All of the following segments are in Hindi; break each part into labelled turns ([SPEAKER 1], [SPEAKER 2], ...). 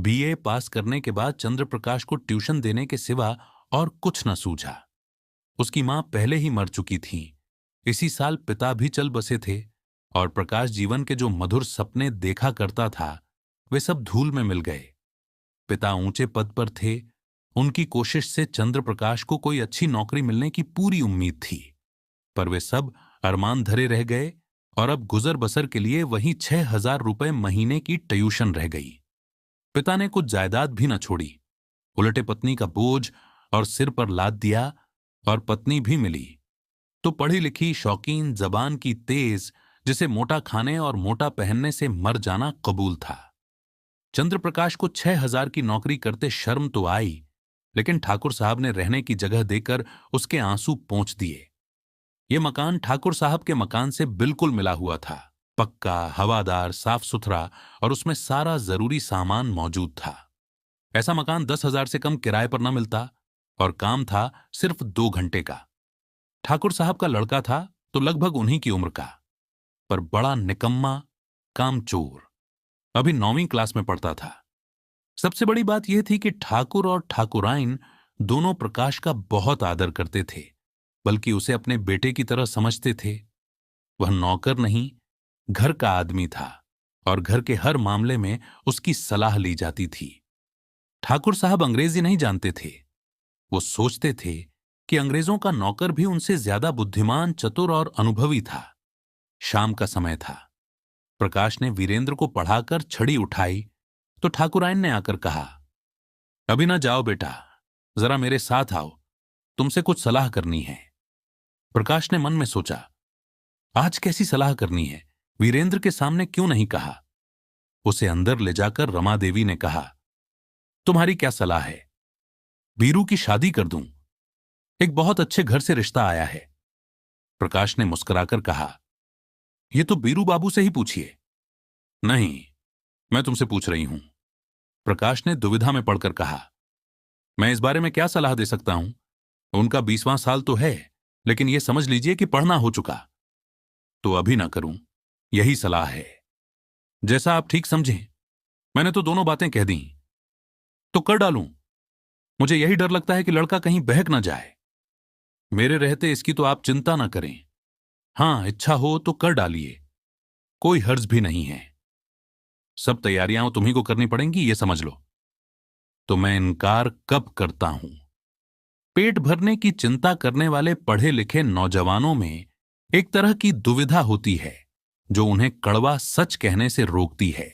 [SPEAKER 1] बीए पास करने के बाद चंद्रप्रकाश को ट्यूशन देने के सिवा और कुछ न सूझा। उसकी मां पहले ही मर चुकी थी। इसी साल पिता भी चल बसे थे और प्रकाश जीवन के जो मधुर सपने देखा करता था वे सब धूल में मिल गए। पिता ऊंचे पद पर थे। उनकी कोशिश से चंद्रप्रकाश को कोई अच्छी नौकरी मिलने की पूरी उम्मीद थी, पर वे सब अरमान धरे रह गए और अब गुजर बसर के लिए वहीं 6,000 रुपए महीने की ट्यूशन रह गई। पिता ने कुछ जायदाद भी न छोड़ी, उलटे पत्नी का बोझ और सिर पर लाद दिया, और पत्नी भी मिली तो पढ़ी लिखी, शौकीन, जबान की तेज, जिसे मोटा खाने और मोटा पहनने से मर जाना कबूल था। चंद्रप्रकाश को 6,000 की नौकरी करते शर्म तो आई, लेकिन ठाकुर साहब ने रहने की जगह देकर उसके आंसू पोंछ दिए। ये मकान ठाकुर साहब के मकान से बिल्कुल मिला हुआ था, पक्का, हवादार, साफ सुथरा, और उसमें सारा जरूरी सामान मौजूद था। ऐसा मकान 10,000 से कम किराए पर न मिलता, और काम था सिर्फ 2 घंटे का। ठाकुर साहब का लड़का था तो लगभग उन्हीं की उम्र का, पर बड़ा निकम्मा, कामचोर, अभी 9वीं क्लास में पढ़ता था। सबसे बड़ी बात यह थी कि ठाकुर और ठाकुराइन दोनों प्रकाश का बहुत आदर करते थे, बल्कि उसे अपने बेटे की तरह समझते थे। वह नौकर नहीं, घर का आदमी था, और घर के हर मामले में उसकी सलाह ली जाती थी। ठाकुर साहब अंग्रेजी नहीं जानते थे। वो सोचते थे कि अंग्रेजों का नौकर भी उनसे ज्यादा बुद्धिमान, चतुर और अनुभवी था। शाम का समय था। प्रकाश ने वीरेंद्र को पढ़ाकर छड़ी उठाई तो ठाकुराइन ने आकर कहा, अभी ना जाओ बेटा, जरा मेरे साथ आओ, तुमसे कुछ सलाह करनी है। प्रकाश ने मन में सोचा, आज कैसी सलाह करनी है, वीरेंद्र के सामने क्यों नहीं कहा। उसे अंदर ले जाकर रमा देवी ने कहा, तुम्हारी क्या सलाह है? बीरू की शादी कर दूं, एक बहुत अच्छे घर से रिश्ता आया है। प्रकाश ने मुस्कुराकर कहा, यह तो बीरू बाबू से ही पूछिए। नहीं, मैं तुमसे पूछ रही हूं। प्रकाश ने दुविधा में पड़कर कहा, मैं इस बारे में क्या सलाह दे सकता हूं? उनका 20वां साल तो है, लेकिन यह समझ लीजिए कि पढ़ना हो चुका। तो अभी ना करूं, यही सलाह है। जैसा आप ठीक समझें। मैंने तो दोनों बातें कह दी, तो कर डालूं। मुझे यही डर लगता है कि लड़का कहीं बहक ना जाए। मेरे रहते इसकी तो आप चिंता ना करें। हां, इच्छा हो तो कर डालिए, कोई हर्ज भी नहीं है। सब तैयारियां तुम्ही को करनी पड़ेंगी, ये समझ लो। तो मैं इनकार कब करता हूं? पेट भरने की चिंता करने वाले पढ़े लिखे नौजवानों में एक तरह की दुविधा होती है जो उन्हें कड़वा सच कहने से रोकती है।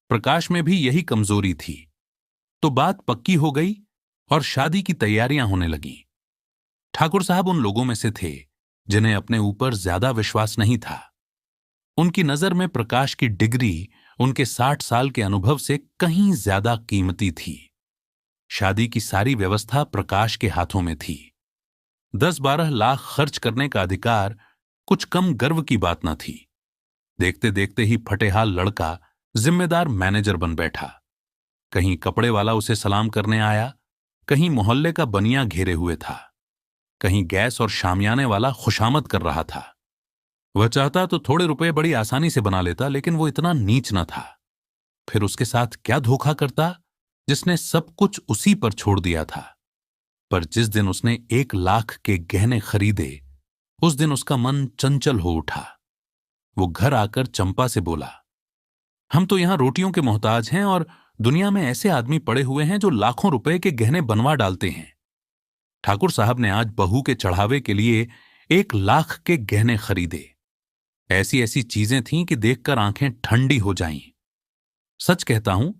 [SPEAKER 1] प्रकाश में भी यही कमजोरी थी। तो बात पक्की हो गई और शादी की तैयारियां होने लगीं। ठाकुर साहब उन लोगों में से थे जिन्हें अपने ऊपर ज्यादा विश्वास नहीं था। उनकी नजर में प्रकाश की डिग्री उनके 60 साल के अनुभव से कहीं ज्यादा कीमती थी। शादी की सारी व्यवस्था प्रकाश के हाथों में थी। 10-12 लाख खर्च करने का अधिकार कुछ कम गर्व की बात न थी। देखते देखते ही फटेहाल लड़का जिम्मेदार मैनेजर बन बैठा। कहीं कपड़े वाला उसे सलाम करने आया, कहीं मोहल्ले का बनिया घेरे हुए था, कहीं गैस और शामियाने वाला खुशामद कर रहा था। वह चाहता तो थोड़े रुपए बड़ी आसानी से बना लेता, लेकिन वो इतना नीच न था। फिर उसके साथ क्या धोखा करता जिसने सब कुछ उसी पर छोड़ दिया था। पर जिस दिन उसने 1 लाख के गहने खरीदे, उस दिन उसका मन चंचल हो उठा। वो घर आकर चंपा से बोला, हम तो यहां रोटियों के मोहताज हैं और दुनिया में ऐसे आदमी पड़े हुए हैं जो लाखों रुपए के गहने बनवा डालते हैं। ठाकुर साहब ने आज बहू के चढ़ावे के लिए 1 लाख के गहने खरीदे। ऐसी ऐसी चीजें थीं कि देखकर आंखें ठंडी हो जाईं। सच कहता हूं,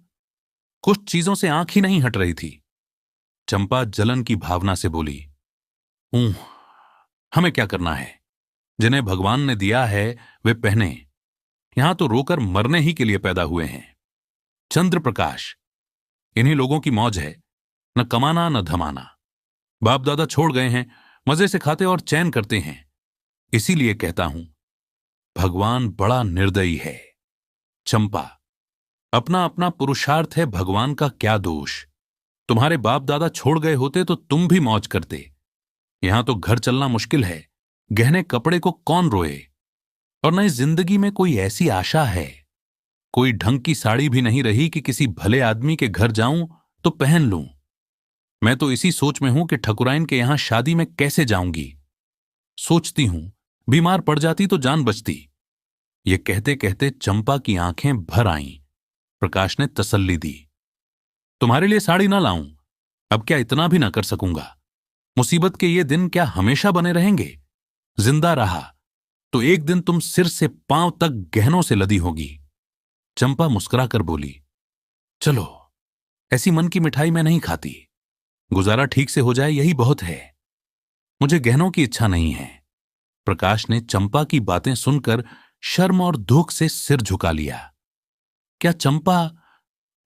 [SPEAKER 1] कुछ चीजों से आंख ही नहीं हट रही थी। चंपा जलन की भावना से बोली, हमें क्या करना है? जिन्हें भगवान ने दिया है वे पहने। यहां तो रोकर मरने ही के लिए पैदा हुए हैं। चंद्रप्रकाश, इन्हीं लोगों की मौज है, न कमाना न धमाना। बाप दादा छोड़ गए हैं, मजे से खाते और चैन करते हैं। इसीलिए कहता हूं, भगवान बड़ा निर्दयी है। चंपा, अपना अपना पुरुषार्थ है, भगवान का क्या दोष? तुम्हारे बाप दादा छोड़ गए होते तो तुम भी मौज करते। यहां तो घर चलना मुश्किल है, गहने कपड़े को कौन रोए? और न इस जिंदगी में कोई ऐसी आशा है। कोई ढंग की साड़ी भी नहीं रही कि किसी भले आदमी के घर जाऊं तो पहन लूं। मैं तो इसी सोच में हूं कि ठकुराइन के यहां शादी में कैसे जाऊंगी। सोचती हूं, बीमार पड़ जाती तो जान बचती। ये कहते कहते चंपा की आंखें भर आईं। प्रकाश ने तसल्ली दी। तुम्हारे लिए साड़ी ना लाऊं? अब क्या इतना भी ना कर सकूंगा? मुसीबत के ये दिन क्या हमेशा बने रहेंगे? जिंदा रहा तो एक दिन तुम सिर से पांव तक गहनों से लदी होगी। चंपा मुस्कुराकर बोली, चलो, ऐसी मन की मिठाई मैं नहीं खाती। गुजारा ठीक से हो जाए यही बहुत है। मुझे गहनों की इच्छा नहीं है। प्रकाश ने चंपा की बातें सुनकर शर्म और दुख से सिर झुका लिया। क्या चंपा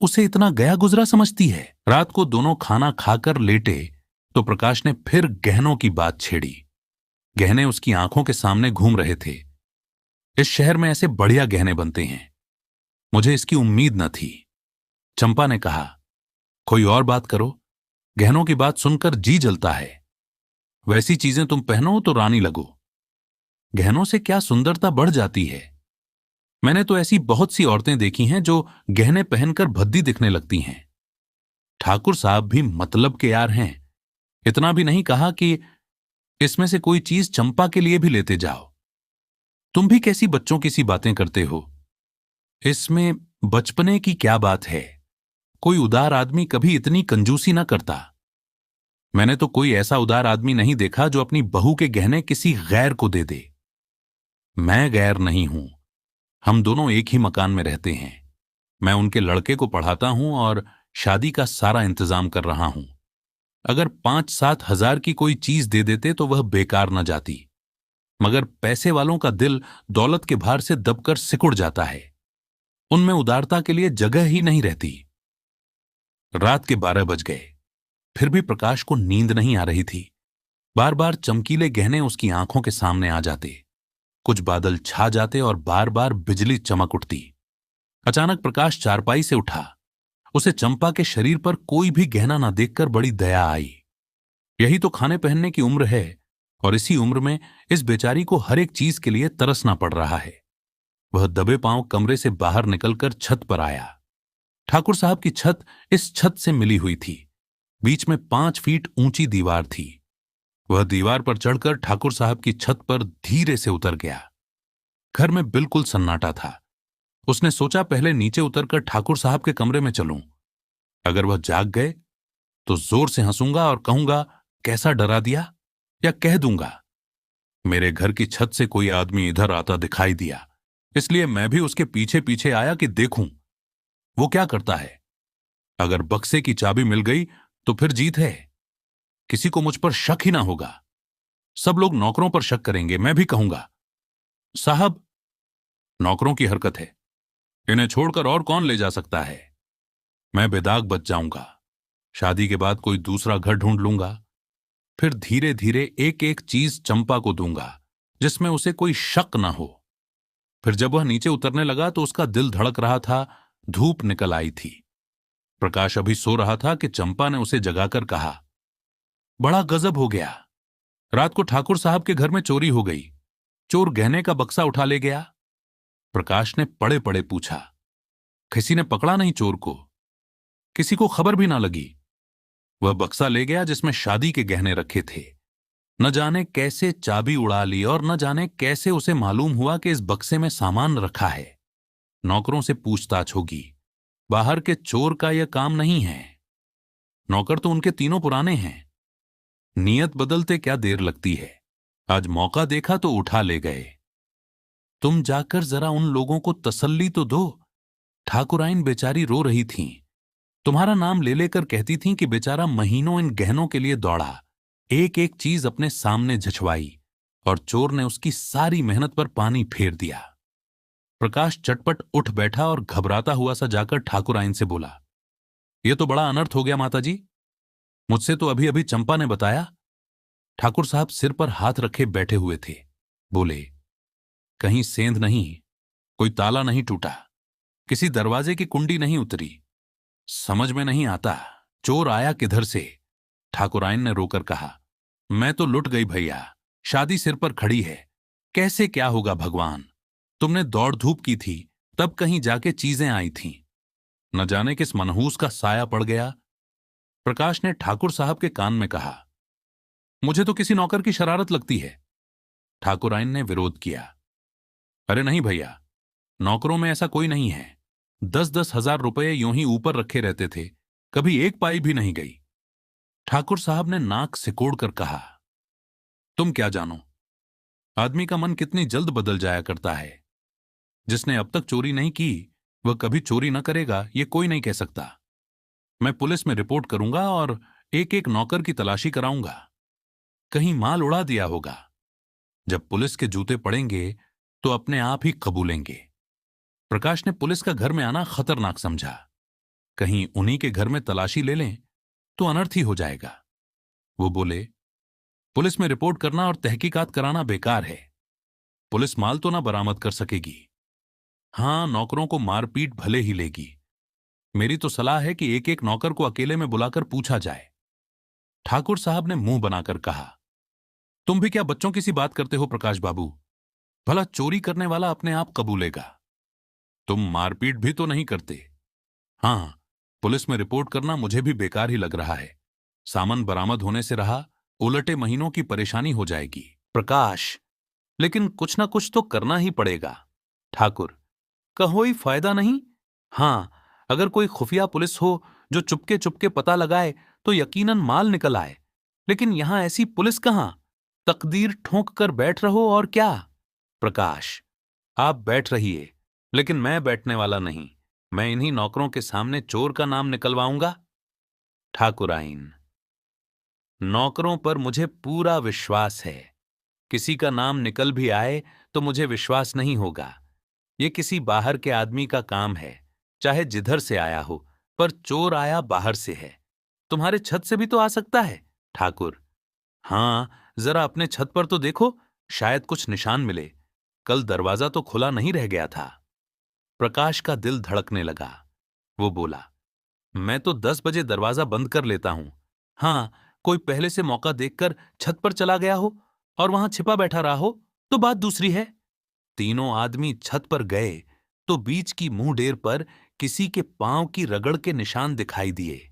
[SPEAKER 1] उसे इतना गया गुजरा समझती है? रात को दोनों खाना खाकर लेटे तो प्रकाश ने फिर गहनों की बात छेड़ी। गहने उसकी आंखों के सामने घूम रहे थे। इस शहर में ऐसे बढ़िया गहने बनते हैं, मुझे इसकी उम्मीद न थी। चंपा ने कहा, कोई और बात करो, गहनों की बात सुनकर जी जलता है। वैसी चीजें तुम पहनो तो रानी लगो। गहनों से क्या सुंदरता बढ़ जाती है। मैंने तो ऐसी बहुत सी औरतें देखी हैं जो गहने पहनकर भद्दी दिखने लगती हैं। ठाकुर साहब भी मतलब के यार हैं। इतना भी नहीं कहा कि इसमें से कोई चीज चंपा के लिए भी लेते जाओ। तुम भी कैसी बच्चों की सी बातें करते हो। इसमें बचपने की क्या बात है? कोई उदार आदमी कभी इतनी कंजूसी ना करता। मैंने तो कोई ऐसा उदार आदमी नहीं देखा जो अपनी बहू के गहने किसी गैर को दे दे। मैं गैर नहीं हूं, हम दोनों एक ही मकान में रहते हैं। मैं उनके लड़के को पढ़ाता हूं और शादी का सारा इंतजाम कर रहा हूं। अगर 5-7 हजार की कोई चीज दे देते तो वह बेकार न जाती, मगर पैसे वालों का दिल दौलत के भार से दबकर सिकुड़ जाता है। उनमें उदारता के लिए जगह ही नहीं रहती। रात के 12 बज गए, फिर भी प्रकाश को नींद नहीं आ रही थी। बार बार चमकीले गहने उसकी आंखों के सामने आ जाते, कुछ बादल छा जाते और बार बार बिजली चमक उठती। अचानक प्रकाश चारपाई से उठा। उसे चंपा के शरीर पर कोई भी गहना ना देखकर बड़ी दया आई। यही तो खाने पहनने की उम्र है और इसी उम्र में इस बेचारी को हर एक चीज के लिए तरसना पड़ रहा है। वह दबे पांव कमरे से बाहर निकलकर छत पर आया। ठाकुर साहब की छत इस छत से मिली हुई थी। बीच में 5 फीट ऊंची दीवार थी। वह दीवार पर चढ़कर ठाकुर साहब की छत पर धीरे से उतर गया। घर में बिल्कुल सन्नाटा था। उसने सोचा पहले नीचे उतरकर ठाकुर साहब के कमरे में चलूं। अगर वह जाग गए तो जोर से हंसूंगा और कहूंगा, कैसा डरा दिया, या कह दूंगा, मेरे घर की छत से कोई आदमी इधर आता दिखाई दिया, इसलिए मैं भी उसके पीछे पीछे आया कि देखूं वो क्या करता है। अगर बक्से की चाबी मिल गई तो फिर जीत है। किसी को मुझ पर शक ही ना होगा। सब लोग नौकरों पर शक करेंगे। मैं भी कहूंगा, साहब, नौकरों की हरकत है, इन्हें छोड़कर और कौन ले जा सकता है। मैं बेदाग बच जाऊंगा। शादी के बाद कोई दूसरा घर ढूंढ लूंगा। फिर धीरे धीरे एक एक चीज चंपा को दूंगा जिसमें उसे कोई शक ना हो। फिर जब वह नीचे उतरने लगा तो उसका दिल धड़क रहा था। धूप निकल आई थी। प्रकाश अभी सो रहा था कि चंपा ने उसे जगाकर कहा, बड़ा गजब हो गया। रात को ठाकुर साहब के घर में चोरी हो गई। चोर गहने का बक्सा उठा ले गया। प्रकाश ने पड़े पड़े पूछा, किसी ने पकड़ा नहीं चोर को? किसी को खबर भी ना लगी। वह बक्सा ले गया जिसमें शादी के गहने रखे थे। न जाने कैसे चाबी उड़ा ली और न जाने कैसे उसे मालूम हुआ कि इस बक्से में सामान रखा है। नौकरों से पूछताछ होगी। बाहर के चोर का यह काम नहीं है। नौकर तो उनके तीनों पुराने हैं। नियत बदलते क्या देर लगती है। आज मौका देखा तो उठा ले गए। तुम जाकर जरा उन लोगों को तसल्ली तो दो। ठाकुराइन बेचारी रो रही थीं। तुम्हारा नाम ले लेकर कहती थीं कि बेचारा महीनों इन गहनों के लिए दौड़ा, एक एक चीज अपने सामने झचवाई, और चोर ने उसकी सारी मेहनत पर पानी फेर दिया। प्रकाश चटपट उठ बैठा और घबराता हुआ सा जाकर ठाकुराइन से बोला, यह तो बड़ा अनर्थ हो गया माताजी। मुझसे तो अभी अभी चंपा ने बताया। ठाकुर साहब सिर पर हाथ रखे बैठे हुए थे। बोले, कहीं सेंध नहीं, कोई ताला नहीं टूटा, किसी दरवाजे की कुंडी नहीं उतरी। समझ में नहीं आता चोर आया किधर से। ठाकुराइन ने रोकर कहा, मैं तो लुट गई भैया। शादी सिर पर खड़ी है, कैसे क्या होगा भगवान। तुमने दौड़ धूप की थी, तब कहीं जाके चीजें आई थीं। न जाने किस मनहूस का साया पड़ गया। प्रकाश ने ठाकुर साहब के कान में कहा, मुझे तो किसी नौकर की शरारत लगती है। ठाकुराइन ने विरोध किया, अरे नहीं भैया, नौकरों में ऐसा कोई नहीं है। 10-10 हजार रुपये यूं ही ऊपर रखे रहते थे, कभी एक पाई भी नहीं गई। ठाकुर साहब ने नाक सिकोड़ कर कहा, तुम क्या जानो, आदमी का मन कितनी जल्द बदल जाया करता है। जिसने अब तक चोरी नहीं की वह कभी चोरी न करेगा, ये कोई नहीं कह सकता। मैं पुलिस में रिपोर्ट करूंगा और एक एक नौकर की तलाशी कराऊंगा। कहीं माल उड़ा दिया होगा। जब पुलिस के जूते पड़ेंगे तो अपने आप ही कबूलेंगे। प्रकाश ने पुलिस का घर में आना खतरनाक समझा। कहीं उन्हीं के घर में तलाशी ले लें तो अनर्थ ही हो जाएगा। वो बोले, पुलिस में रिपोर्ट करना और तहकीकात कराना बेकार है। पुलिस माल तो ना बरामद कर सकेगी। हां, नौकरों को मारपीट भले ही लेगी। मेरी तो सलाह है कि एक एक नौकर को अकेले में बुलाकर पूछा जाए। ठाकुर साहब ने मुंह बनाकर कहा, तुम भी क्या बच्चों की सी बात करते हो प्रकाश बाबू। भला चोरी करने वाला अपने आप कबूलेगा। तुम मारपीट भी तो नहीं करते। हां, पुलिस में रिपोर्ट करना मुझे भी बेकार ही लग रहा है। सामान बरामद होने से रहा, उलटे महीनों की परेशानी हो जाएगी। प्रकाश, लेकिन कुछ ना कुछ तो करना ही पड़ेगा। ठाकुर, कहो ही फायदा नहीं। हां, अगर कोई खुफिया पुलिस हो जो चुपके चुपके पता लगाए तो यकीनन माल निकल आए। लेकिन यहां ऐसी पुलिस कहां। तकदीर ठोंक कर बैठ रहो और क्या। प्रकाश, आप बैठ रहिए, लेकिन मैं बैठने वाला नहीं। मैं इन्हीं नौकरों के सामने चोर का नाम निकलवाऊंगा। ठाकुराइन, नौकरों पर मुझे पूरा विश्वास है। किसी का नाम निकल भी आए तो मुझे विश्वास नहीं होगा। ये किसी बाहर के आदमी का काम है, चाहे जिधर से आया हो, पर चोर आया बाहर से है। तुम्हारे छत से भी तो आ सकता है। ठाकुर, हां, जरा अपने छत पर तो देखो, शायद कुछ निशान मिले। कल दरवाजा तो खुला नहीं रह गया था। प्रकाश का दिल धड़कने लगा। वो बोला, मैं तो 10 बजे दरवाजा बंद कर लेता हूं। हां, कोई पहले से मौका देखकर छत पर चला गया हो और वहां छिपा बैठा रहा हो तो बात दूसरी है। तीनों आदमी छत पर गए तो बीच की मुंहडेर पर किसी के पांव की रगड़ के निशान दिखाई दिए।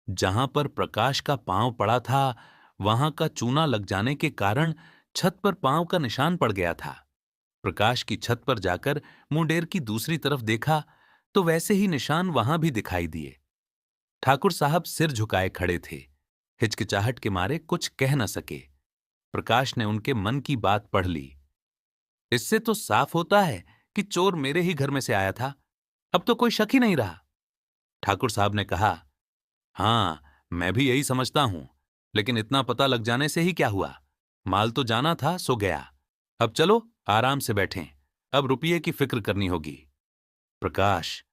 [SPEAKER 1] जहां पर प्रकाश का पांव पड़ा था वहां का चूना लग जाने के कारण छत पर पांव का निशान पड़ गया था। प्रकाश की छत पर जाकर मुंहडेर की दूसरी तरफ देखा तो वैसे ही निशान वहां भी दिखाई दिए। ठाकुर साहब सिर झुकाए खड़े थे। हिचकिचाहट के मारे कुछ कह न सके। प्रकाश ने उनके मन की बात पढ़ ली। इससे तो साफ होता है कि चोर मेरे ही घर में से आया था। अब तो कोई शक ही नहीं रहा। ठाकुर साहब ने कहा, हां, मैं भी यही समझता हूं, लेकिन इतना पता लग जाने से ही क्या हुआ। माल तो जाना था सो गया। अब चलो आराम से बैठें। अब रुपये की फिक्र करनी होगी। प्रकाश,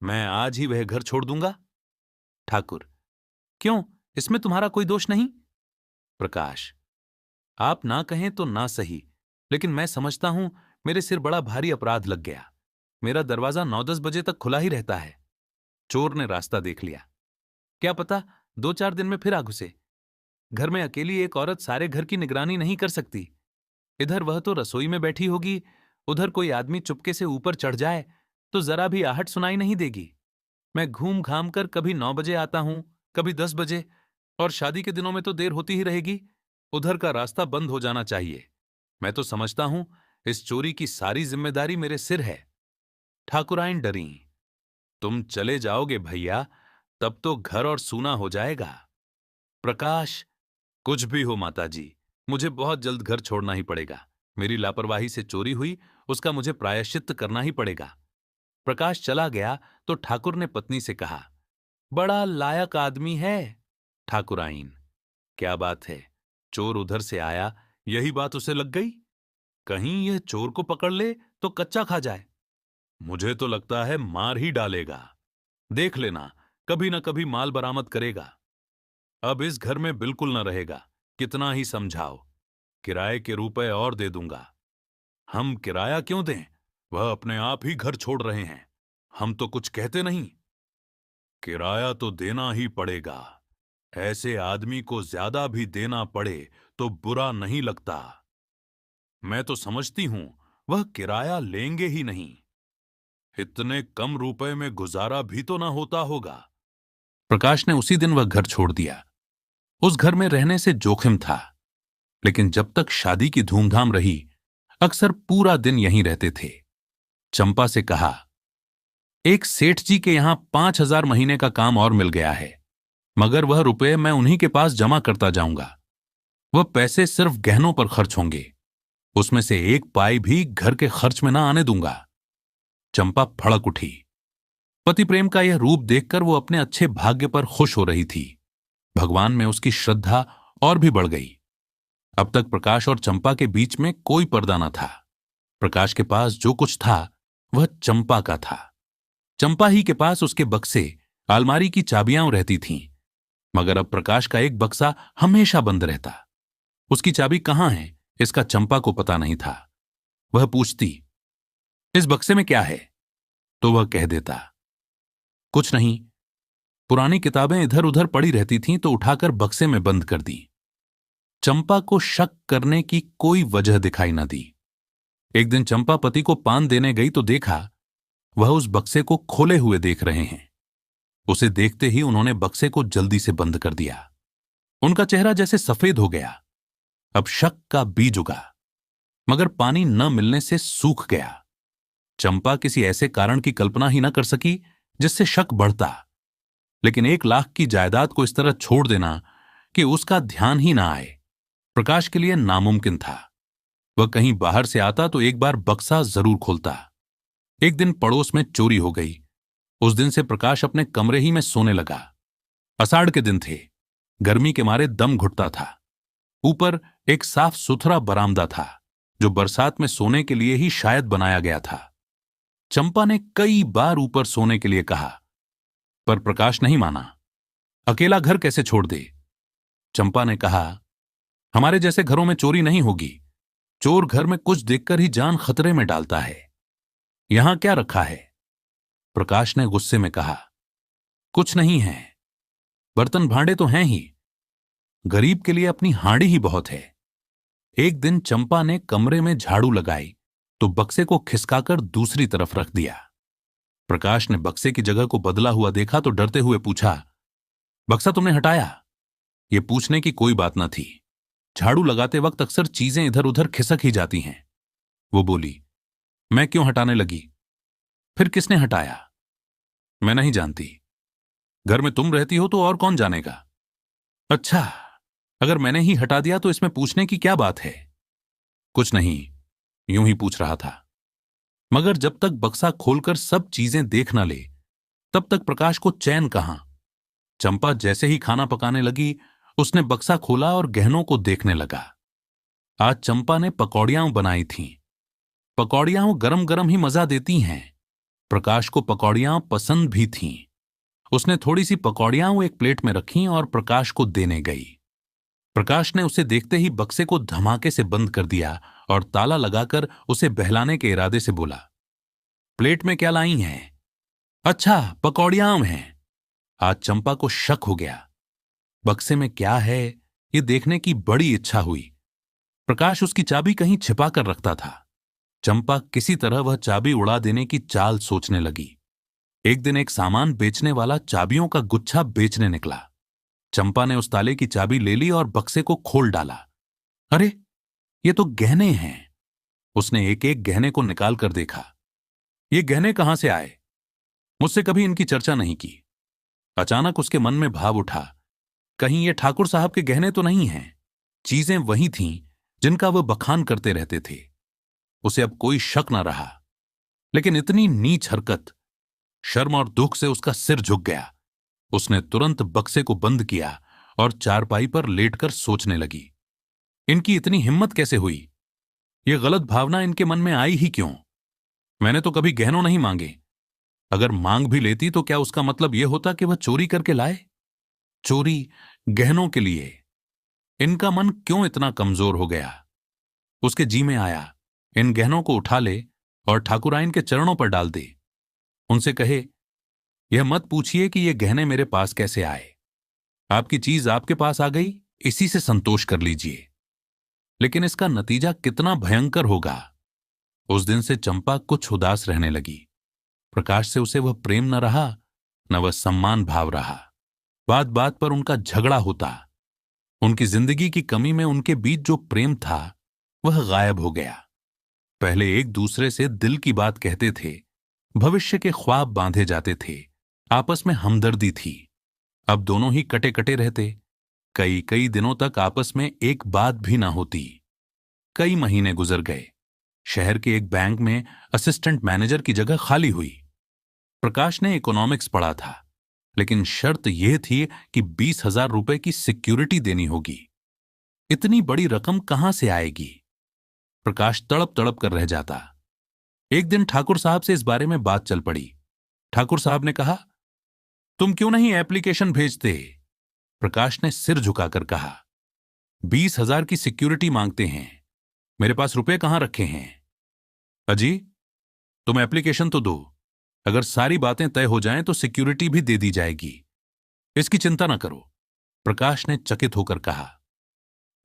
[SPEAKER 1] मैं आज ही वह घर छोड़ दूंगा। ठाकुर, क्यों, इसमें तुम्हारा कोई दोष नहीं। प्रकाश, आप ना कहें तो ना सही, लेकिन मैं समझता हूं मेरे सिर बड़ा भारी अपराध लग गया। मेरा दरवाजा 9-10 बजे तक खुला ही रहता है। चोर ने रास्ता देख लिया। क्या पता 2-4 दिन में फिर आ घुसे। घर में अकेली एक औरत सारे घर की निगरानी नहीं कर सकती। इधर वह तो रसोई में बैठी होगी, उधर कोई आदमी चुपके से ऊपर चढ़ जाए तो जरा भी आहट सुनाई नहीं देगी। मैं घूम घाम कर कभी 9 बजे आता हूं, कभी 10 बजे, और शादी के दिनों में तो देर होती ही रहेगी। उधर का रास्ता बंद हो जाना चाहिए। मैं तो समझता हूं इस चोरी की सारी जिम्मेदारी मेरे सिर है। ठाकुराइन डरी, तुम चले जाओगे भैया, तब तो घर और सूना हो जाएगा। प्रकाश, कुछ भी हो माताजी, मुझे बहुत जल्द घर छोड़ना ही पड़ेगा। मेरी लापरवाही से चोरी हुई, उसका मुझे प्रायश्चित्त करना ही पड़ेगा। प्रकाश चला गया तो ठाकुर ने पत्नी से कहा, बड़ा लायक आदमी है। ठाकुराइन, क्या बात है, चोर उधर से आया, यही बात उसे लग गई। कहीं यह चोर को पकड़ ले तो कच्चा खा जाए। मुझे तो लगता है मार ही डालेगा। देख लेना, कभी ना कभी माल बरामद करेगा। अब इस घर में बिल्कुल न रहेगा, कितना ही समझाओ। किराए के रुपए और दे दूंगा। हम किराया क्यों दें, वह अपने आप ही घर छोड़ रहे हैं। हम तो कुछ कहते नहीं। किराया तो देना ही पड़ेगा। ऐसे आदमी को ज्यादा भी देना पड़े तो बुरा नहीं लगता। मैं तो समझती हूं वह किराया लेंगे ही नहीं। इतने कम रुपए में गुजारा भी तो ना होता होगा। प्रकाश ने उसी दिन वह घर छोड़ दिया। उस घर में रहने से जोखिम था, लेकिन जब तक शादी की धूमधाम रही, अक्सर पूरा दिन यहीं रहते थे। चंपा से कहा, एक सेठ जी के यहां 5,000 महीने का काम और मिल गया है, मगर वह रुपए मैं उन्हीं के पास जमा करता जाऊंगा। वह पैसे सिर्फ गहनों पर खर्च होंगे, उसमें से एक पाई भी घर के खर्च में ना आने दूंगा। चंपा भड़क उठी। पति प्रेम का यह रूप देखकर वो अपने अच्छे भाग्य पर खुश हो रही थी। भगवान में उसकी श्रद्धा और भी बढ़ गई। अब तक प्रकाश और चंपा के बीच में कोई पर्दा न था। प्रकाश के पास जो कुछ था वह चंपा का था। चंपा ही के पास उसके बक्से, अलमारी की चाबियां रहती थीं, मगर अब प्रकाश का एक बक्सा हमेशा बंद रहता। उसकी चाबी कहां है, इसका चंपा को पता नहीं था। वह पूछती, इस बक्से में क्या है? तो वह कह देता, कुछ नहीं। पुरानी किताबें इधर उधर पड़ी रहती थीं तो उठाकर बक्से में बंद कर दी। चंपा को शक करने की कोई वजह दिखाई न दी। एक दिन चंपा पति को पान देने गई तो देखा वह उस बक्से को खोले हुए देख रहे हैं। उसे देखते ही उन्होंने बक्से को जल्दी से बंद कर दिया। उनका चेहरा जैसे सफेद हो गया। अब शक का बीज उगा, मगर पानी न मिलने से सूख गया। चंपा किसी ऐसे कारण की कल्पना ही न कर सकी जिससे शक बढ़ता, लेकिन 1,00,000 की जायदाद को इस तरह छोड़ देना कि उसका ध्यान ही ना आए, प्रकाश के लिए नामुमकिन था। वह कहीं बाहर से आता तो एक बार बक्सा जरूर खोलता। एक दिन पड़ोस में चोरी हो गई। उस दिन से प्रकाश अपने कमरे ही में सोने लगा। आषाढ़ के दिन थे, गर्मी के मारे दम घुटता था। ऊपर एक साफ सुथरा बरामदा था जो बरसात में सोने के लिए ही शायद बनाया गया था। चंपा ने कई बार ऊपर सोने के लिए कहा, पर प्रकाश नहीं माना। अकेला घर कैसे छोड़ दे? चंपा ने कहा, हमारे जैसे घरों में चोरी नहीं होगी। चोर घर में कुछ देखकर ही जान खतरे में डालता है। यहां क्या रखा है? प्रकाश ने गुस्से में कहा, कुछ नहीं है। बर्तन भांडे तो हैं ही, गरीब के लिए अपनी हांडी ही बहुत है। एक दिन चंपा ने कमरे में झाड़ू लगाई तो बक्से को खिसकाकर दूसरी तरफ रख दिया। प्रकाश ने बक्से की जगह को बदला हुआ देखा तो डरते हुए पूछा, बक्सा तुमने हटाया? यह पूछने की कोई बात न थी। झाड़ू लगाते वक्त अक्सर चीजें इधर उधर खिसक ही जाती हैं। वो बोली, मैं क्यों हटाने लगी? फिर किसने हटाया? मैं नहीं जानती। घर में तुम रहती हो तो और कौन जानेगा? अच्छा, अगर मैंने ही हटा दिया तो इसमें पूछने की क्या बात है? कुछ नहीं, यूं ही पूछ रहा था। मगर जब तक बक्सा खोलकर सब चीजें देख न ले तब तक प्रकाश को चैन कहां। चंपा जैसे ही खाना पकाने लगी उसने बक्सा खोला और गहनों को देखने लगा। आज चंपा ने पकौड़ियां बनाई थीं। पकौड़ियां गरम गरम ही मजा देती हैं। प्रकाश को पकौड़ियां पसंद भी थीं। उसने थोड़ी सी पकौड़ियां एक प्लेट में रखीं और प्रकाश को देने गई। प्रकाश ने उसे देखते ही बक्से को धमाके से बंद कर दिया और ताला लगाकर उसे बहलाने के इरादे से बोला, प्लेट में क्या लाई हैं? अच्छा, पकौड़ियां हैं। आज चंपा को शक हो गया। बक्से में क्या है ये देखने की बड़ी इच्छा हुई। प्रकाश उसकी चाबी कहीं छिपा कर रखता था। चंपा किसी तरह वह चाबी उड़ा देने की चाल सोचने लगी। एक दिन एक सामान बेचने वाला चाबियों का गुच्छा बेचने निकला। चंपा ने उस ताले की चाबी ले ली और बक्से को खोल डाला। अरे, ये तो गहने हैं। उसने एक एक गहने को निकाल कर देखा। ये गहने कहां से आए? मुझसे कभी इनकी चर्चा नहीं की। अचानक उसके मन में भाव उठा, कहीं ये ठाकुर साहब के गहने तो नहीं हैं। चीजें वही थीं जिनका वह बखान करते रहते थे। उसे अब कोई शक न रहा, लेकिन इतनी नीच हरकत, शर्म और दुख से उसका सिर झुक गया। उसने तुरंत बक्से को बंद किया और चारपाई पर लेटकर सोचने लगी, इनकी इतनी हिम्मत कैसे हुई? यह गलत भावना इनके मन में आई ही क्यों? मैंने तो कभी गहनों नहीं मांगे। अगर मांग भी लेती तो क्या उसका मतलब यह होता कि वह चोरी करके लाए? चोरी गहनों के लिए? इनका मन क्यों इतना कमजोर हो गया? उसके जी में आया, इन गहनों को उठा ले और ठाकुराइन के चरणों पर डाल दे। उनसे कहे, यह मत पूछिए कि ये गहने मेरे पास कैसे आए। आपकी चीज आपके पास आ गई, इसी से संतोष कर लीजिए। लेकिन इसका नतीजा कितना भयंकर होगा। उस दिन से चंपा कुछ उदास रहने लगी। प्रकाश से उसे वह प्रेम न रहा, न वह सम्मान भाव रहा। बात बात पर उनका झगड़ा होता। उनकी जिंदगी की कमी में उनके बीच जो प्रेम था वह गायब हो गया। पहले एक दूसरे से दिल की बात कहते थे, भविष्य के ख्वाब बांधे जाते थे, आपस में हमदर्दी थी। अब दोनों ही कटे कटे रहते। कई कई दिनों तक आपस में एक बात भी ना होती। कई महीने गुजर गए। शहर के एक बैंक में असिस्टेंट मैनेजर की जगह खाली हुई। प्रकाश ने इकोनॉमिक्स पढ़ा था, लेकिन शर्त यह थी कि 20,000 रुपए की सिक्योरिटी देनी होगी। इतनी बड़ी रकम कहां से आएगी? प्रकाश तड़प तड़प कर रह जाता। एक दिन ठाकुर साहब से इस बारे में बात चल पड़ी। ठाकुर साहब ने कहा, तुम क्यों नहीं एप्लीकेशन भेजते? प्रकाश ने सिर झुकाकर कहा, 20,000 की सिक्योरिटी मांगते हैं, मेरे पास रुपए कहां रखे हैं? अजी, तुम एप्लीकेशन तो दो। अगर सारी बातें तय हो जाएं तो सिक्योरिटी भी दे दी जाएगी। इसकी चिंता ना करो। प्रकाश ने चकित होकर कहा,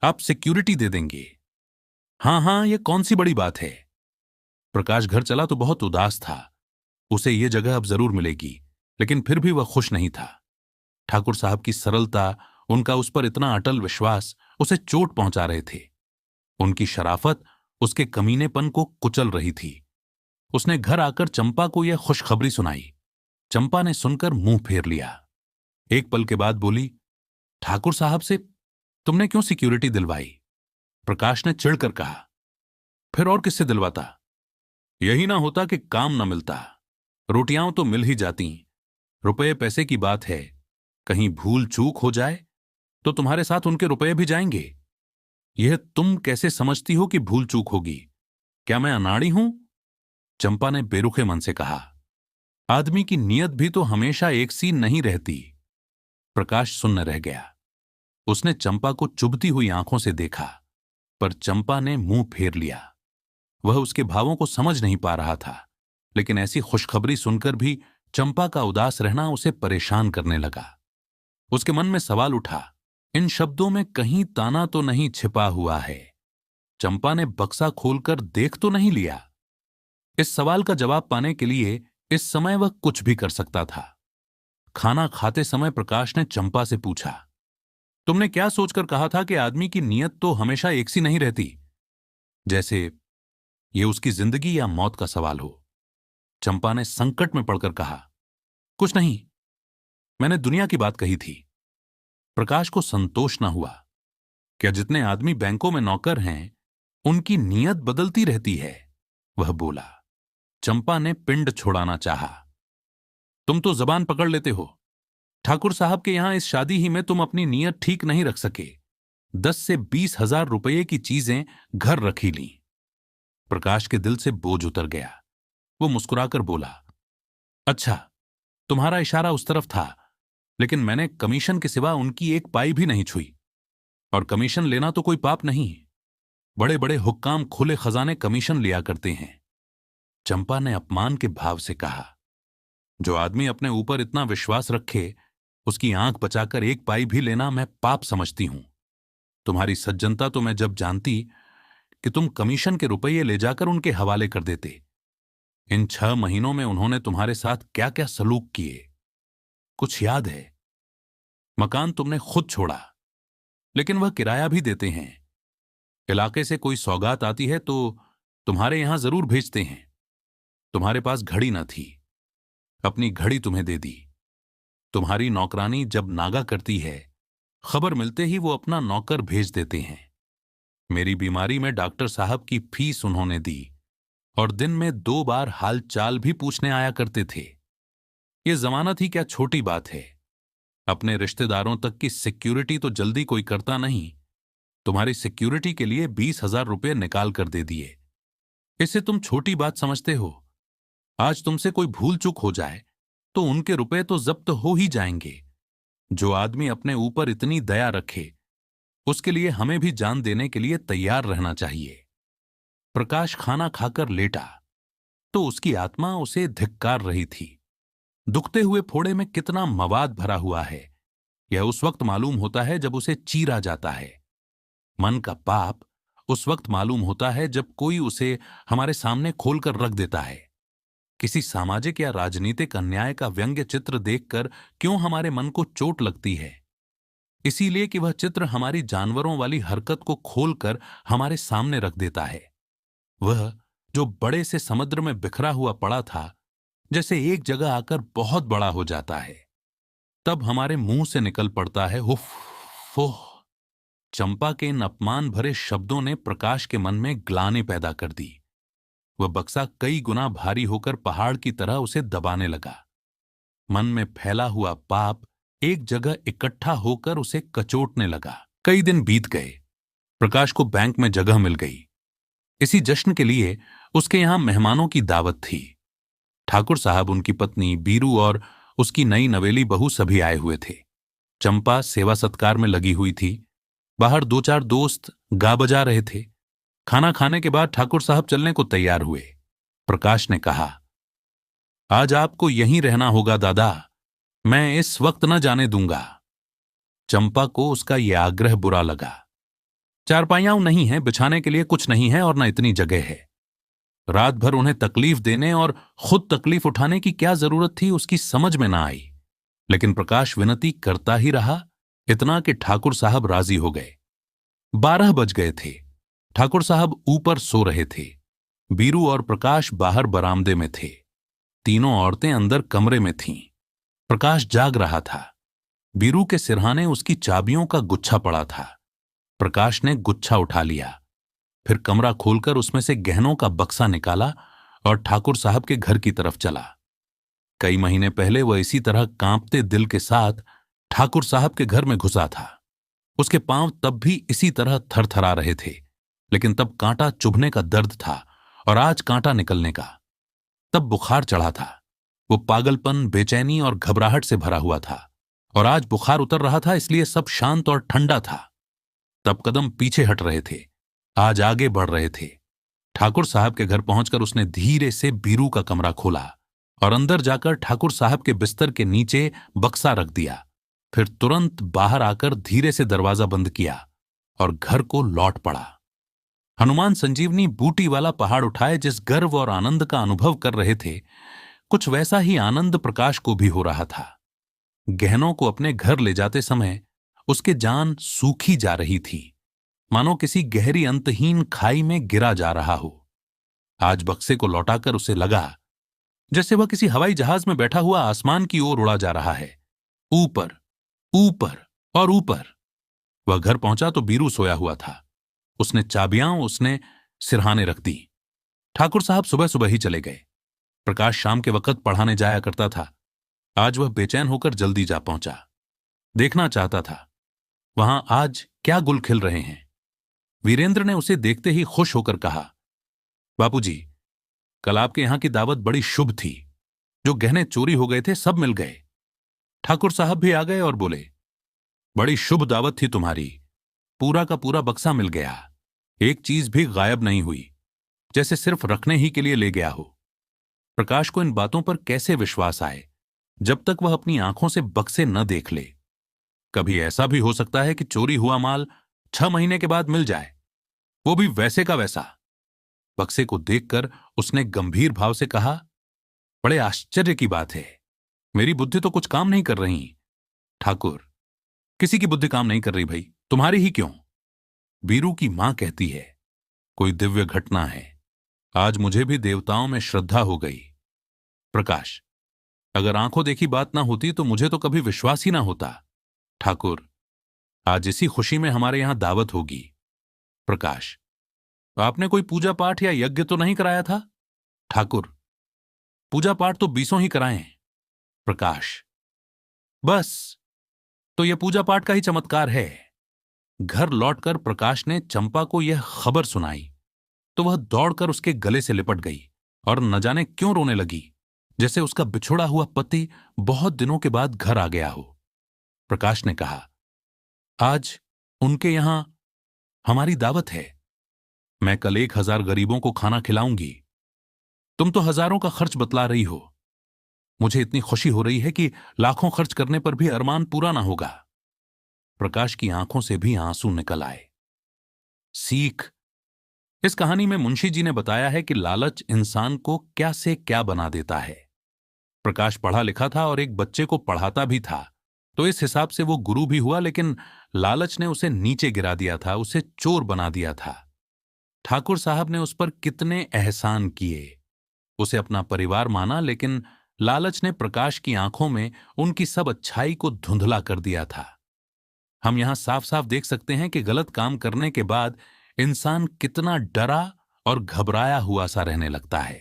[SPEAKER 1] आप सिक्योरिटी दे देंगे? हां हां, यह कौन सी बड़ी बात है। प्रकाश घर चला तो बहुत उदास था। उसे यह जगह अब जरूर मिलेगी, लेकिन फिर भी वह खुश नहीं था। ठाकुर साहब की सरलता, उनका उस पर इतना अटल विश्वास उसे चोट पहुंचा रहे थे। उनकी शराफत उसके कमीनेपन को कुचल रही थी। उसने घर आकर चंपा को यह खुशखबरी सुनाई। चंपा ने सुनकर मुंह फेर लिया। एक पल के बाद बोली, ठाकुर साहब से तुमने क्यों सिक्योरिटी दिलवाई? प्रकाश ने चिढ़कर कहा, फिर और किससे दिलवाता? यही ना होता कि काम ना मिलता। रोटियां तो मिल ही जाती, रुपए पैसे की बात है। कहीं भूल चूक हो जाए तो तुम्हारे साथ उनके रुपए भी जाएंगे। यह तुम कैसे समझती हो कि भूल चूक होगी? क्या मैं अनाड़ी हूं? चंपा ने बेरुखे मन से कहा, आदमी की नीयत भी तो हमेशा एक सी नहीं रहती। प्रकाश सुन्न रह गया। उसने चंपा को चुभती हुई आंखों से देखा, पर चंपा ने मुंह फेर लिया। वह उसके भावों को समझ नहीं पा रहा था, लेकिन ऐसी खुशखबरी सुनकर भी चंपा का उदास रहना उसे परेशान करने लगा। उसके मन में सवाल उठा, इन शब्दों में कहीं ताना तो नहीं छिपा हुआ है? चंपा ने बक्सा खोलकर देख तो नहीं लिया? इस सवाल का जवाब पाने के लिए इस समय वह कुछ भी कर सकता था। खाना खाते समय प्रकाश ने चंपा से पूछा, तुमने क्या सोचकर कहा था कि आदमी की नीयत तो हमेशा एक सी नहीं रहती? जैसे ये उसकी जिंदगी या मौत का सवाल हो। चंपा ने संकट में पड़कर कहा, कुछ नहीं, मैंने दुनिया की बात कही थी। प्रकाश को संतोष न हुआ। क्या जितने आदमी बैंकों में नौकर हैं उनकी नीयत बदलती रहती है? वह बोला। चंपा ने पिंड छोड़ाना चाहा। तुम तो जबान पकड़ लेते हो। ठाकुर साहब के यहां इस शादी ही में तुम अपनी नीयत ठीक नहीं रख सके। 10 से 20,000 रुपये की चीजें घर रखी लीं। प्रकाश के दिल से बोझ उतर गया। वो मुस्कुराकर बोला, अच्छा, तुम्हारा इशारा उस तरफ था, लेकिन मैंने कमीशन के सिवा उनकी एक पाई भी नहीं छुई। और कमीशन लेना तो कोई पाप नहीं। बड़े बड़े हुक्काम खुले खजाने कमीशन लिया करते हैं। चंपा ने अपमान के भाव से कहा, जो आदमी अपने ऊपर इतना विश्वास रखे उसकी आंख बचाकर एक पाई भी लेना मैं पाप समझती हूं। तुम्हारी सज्जनता तो मैं जब जानती कि तुम कमीशन के रुपये ले जाकर उनके हवाले कर देते। इन 6 महीनों में उन्होंने तुम्हारे साथ क्या क्या सलूक किए, कुछ याद है? मकान तुमने खुद छोड़ा, लेकिन वह किराया भी देते हैं। इलाके से कोई सौगात आती है तो तुम्हारे यहां जरूर भेजते हैं। तुम्हारे पास घड़ी न थी, अपनी घड़ी तुम्हें दे दी। तुम्हारी नौकरानी जब नागा करती है, खबर मिलते ही वो अपना नौकर भेज देते हैं। मेरी बीमारी में डॉक्टर साहब की फीस उन्होंने दी और दिन में 2 बार हाल चाल भी पूछने आया करते थे। ये जमानत ही क्या छोटी बात है। अपने रिश्तेदारों तक की सिक्योरिटी तो जल्दी कोई करता नहीं। तुम्हारी सिक्योरिटी के लिए 20,000 रुपये निकाल कर दे दिए। इसे तुम छोटी बात समझते हो? आज तुमसे कोई भूल चूक हो जाए तो उनके रुपए तो जब्त हो ही जाएंगे। जो आदमी अपने ऊपर इतनी दया रखे उसके लिए हमें भी जान देने के लिए तैयार रहना चाहिए। प्रकाश खाना खाकर लेटा तो उसकी आत्मा उसे धिक्कार रही थी। दुखते हुए फोड़े में कितना मवाद भरा हुआ है, यह उस वक्त मालूम होता है जब उसे चीरा जाता है। मन का पाप उस वक्त मालूम होता है जब कोई उसे हमारे सामने खोलकर रख देता है। किसी सामाजिक या राजनीतिक अन्याय का व्यंग्य चित्र देखकर क्यों हमारे मन को चोट लगती है? इसीलिए कि वह चित्र हमारी जानवरों वाली हरकत को खोलकर हमारे सामने रख देता है। वह जो बड़े से समुद्र में बिखरा हुआ पड़ा था, जैसे एक जगह आकर बहुत बड़ा हो जाता है, तब हमारे मुंह से निकल पड़ता है उफ, फोह। चंपा के इन अपमान भरे शब्दों ने प्रकाश के मन में ग्लानि पैदा कर दी। वह बक्सा कई गुना भारी होकर पहाड़ की तरह उसे दबाने लगा। मन में फैला हुआ पाप एक जगह इकट्ठा होकर उसे कचोटने लगा। कई दिन बीत गए। प्रकाश को बैंक में जगह मिल गई। इसी जश्न के लिए उसके यहां मेहमानों की दावत थी। ठाकुर साहब, उनकी पत्नी बीरू और उसकी नई नवेली बहू सभी आए हुए थे। चंपा सेवा सत्कार में लगी हुई थी। बाहर दो चार दोस्त गा बजा रहे थे। खाना खाने के बाद ठाकुर साहब चलने को तैयार हुए। प्रकाश ने कहा, आज आपको यहीं रहना होगा दादा, मैं इस वक्त न जाने दूंगा। चंपा को उसका यह आग्रह बुरा लगा। चारपाइयां नहीं है, बिछाने के लिए कुछ नहीं है और न इतनी जगह है। रात भर उन्हें तकलीफ देने और खुद तकलीफ उठाने की क्या जरूरत थी, उसकी समझ में ना आई। लेकिन प्रकाश विनती करता ही रहा, इतना कि ठाकुर साहब राजी हो गए। 12 बज गए थे। ठाकुर साहब ऊपर सो रहे थे। बीरू और प्रकाश बाहर बरामदे में थे। तीनों औरतें अंदर कमरे में थीं। प्रकाश जाग रहा था। बीरू के सिरहाने उसकी चाबियों का गुच्छा पड़ा था। प्रकाश ने गुच्छा उठा लिया, फिर कमरा खोलकर उसमें से गहनों का बक्सा निकाला और ठाकुर साहब के घर की तरफ चला। कई महीने पहले वह इसी तरह कांपते दिल के साथ ठाकुर साहब के घर में घुसा था। उसके पांव तब भी इसी तरह थरथरा रहे थे, लेकिन तब कांटा चुभने का दर्द था और आज कांटा निकलने का। तब बुखार चढ़ा था। वो पागलपन, बेचैनी और घबराहट से भरा हुआ था, और आज बुखार उतर रहा था, इसलिए सब शांत और ठंडा था। तब कदम पीछे हट रहे थे, आज आगे बढ़ रहे थे। ठाकुर साहब के घर पहुंचकर उसने धीरे से बीरू का कमरा खोला और अंदर जाकर ठाकुर साहब के बिस्तर के नीचे बक्सा रख दिया। फिर तुरंत बाहर आकर धीरे से दरवाजा बंद किया और घर को लौट पड़ा। हनुमान संजीवनी बूटी वाला पहाड़ उठाए जिस गर्व और आनंद का अनुभव कर रहे थे, कुछ वैसा ही आनंद प्रकाश को भी हो रहा था। गहनों को अपने घर ले जाते समय उसके जान सूखी जा रही थी, मानो किसी गहरी अंतहीन खाई में गिरा जा रहा हो। आज बक्से को लौटाकर उसे लगा जैसे वह किसी हवाई जहाज में बैठा हुआ आसमान की ओर उड़ा जा रहा है, ऊपर ऊपर और ऊपर। वह घर पहुंचा तो बीरू सोया हुआ था। उसने चाबियां उसने सिरहाने रख दी। ठाकुर साहब सुबह सुबह ही चले गए। प्रकाश शाम के वक्त पढ़ाने जाया करता था। आज वह बेचैन होकर जल्दी जा पहुंचा। देखना चाहता था वहां आज क्या गुल खिल रहे हैं। वीरेंद्र ने उसे देखते ही खुश होकर कहा, बापूजी, कल आपके यहां की दावत बड़ी शुभ थी। जो गहने चोरी हो गए थे सब मिल गए। ठाकुर साहब भी आ गए और बोले, बड़ी शुभ दावत थी तुम्हारी। पूरा का पूरा बक्सा मिल गया, एक चीज भी गायब नहीं हुई, जैसे सिर्फ रखने ही के लिए ले गया हो। प्रकाश को इन बातों पर कैसे विश्वास आए जब तक वह अपनी आंखों से बक्से न देख ले। कभी ऐसा भी हो सकता है कि चोरी हुआ माल 6 महीने के बाद मिल जाए, वो भी वैसे का वैसा। बक्से को देखकर उसने गंभीर भाव से कहा, बड़े आश्चर्य की बात है, मेरी बुद्धि तो कुछ काम नहीं कर रही। ठाकुर, किसी की बुद्धि काम नहीं कर रही भाई, तुम्हारी ही क्यों? बीरू की मां कहती है, कोई दिव्य घटना है। आज मुझे भी देवताओं में श्रद्धा हो गई। प्रकाश, अगर आंखों देखी बात ना होती तो मुझे तो कभी विश्वास ही ना होता। ठाकुर, आज इसी खुशी में हमारे यहां दावत होगी। प्रकाश, आपने कोई पूजा पाठ या यज्ञ तो नहीं कराया था? ठाकुर, पूजा पाठ तो 20 ही कराए। प्रकाश, बस तो यह पूजा पाठ का ही चमत्कार है। घर लौटकर प्रकाश ने चंपा को यह खबर सुनाई तो वह दौड़कर उसके गले से लिपट गई और न जाने क्यों रोने लगी, जैसे उसका बिछुड़ा हुआ पति बहुत दिनों के बाद घर आ गया हो। प्रकाश ने कहा, आज उनके यहां हमारी दावत है। मैं कल 1000 गरीबों को खाना खिलाऊंगी। तुम तो हजारों का खर्च बतला रही हो। मुझे इतनी खुशी हो रही है कि लाखों खर्च करने पर भी अरमान पूरा ना होगा। प्रकाश की आंखों से भी आंसू निकल आए। सीख इस कहानी में मुंशी जी ने बताया है कि लालच इंसान को क्या से क्या बना देता है। प्रकाश पढ़ा लिखा था और एक बच्चे को पढ़ाता भी था, तो इस हिसाब से वो गुरु भी हुआ, लेकिन लालच ने उसे नीचे गिरा दिया था, उसे चोर बना दिया था। ठाकुर साहब ने उस पर कितने एहसान किए, उसे अपना परिवार माना, लेकिन लालच ने प्रकाश की आंखों में उनकी सब अच्छाई को धुंधला कर दिया था। हम यहां साफ साफ देख सकते हैं कि गलत काम करने के बाद इंसान कितना डरा और घबराया हुआ सा रहने लगता है।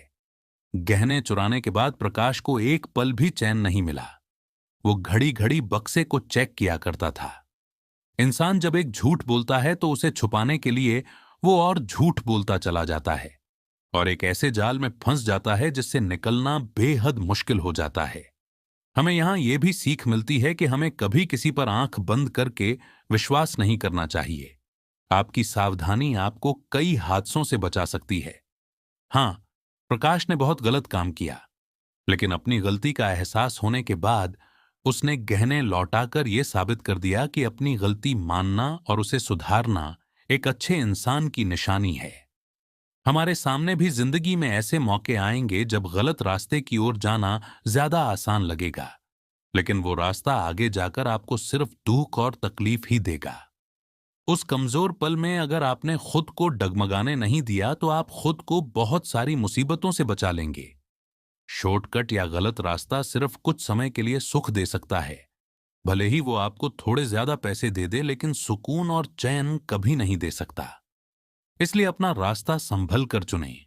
[SPEAKER 1] गहने चुराने के बाद प्रकाश को एक पल भी चैन नहीं मिला। वो घड़ी घड़ी बक्से को चेक किया करता था। इंसान जब एक झूठ बोलता है तो उसे छुपाने के लिए वो और झूठ बोलता चला जाता है और एक ऐसे जाल में फंस जाता है जिससे निकलना बेहद मुश्किल हो जाता है। हमें यहां यह भी सीख मिलती है कि हमें कभी किसी पर आंख बंद करके विश्वास नहीं करना चाहिए। आपकी सावधानी आपको कई हादसों से बचा सकती है। हां, प्रकाश ने बहुत गलत काम किया, लेकिन अपनी गलती का एहसास होने के बाद उसने गहने लौटाकर यह साबित कर दिया कि अपनी गलती मानना और उसे सुधारना एक अच्छे इंसान की निशानी है। हमारे सामने भी जिंदगी में ऐसे मौके आएंगे जब गलत रास्ते की ओर जाना ज्यादा आसान लगेगा, लेकिन वो रास्ता आगे जाकर आपको सिर्फ दुख और तकलीफ ही देगा। उस कमजोर पल में अगर आपने खुद को डगमगाने नहीं दिया तो आप खुद को बहुत सारी मुसीबतों से बचा लेंगे। शॉर्टकट या गलत रास्ता सिर्फ कुछ समय के लिए सुख दे सकता है, भले ही वो आपको थोड़े ज्यादा पैसे दे दे, लेकिन सुकून और चैन कभी नहीं दे सकता। इसलिए अपना रास्ता संभल कर चुनें।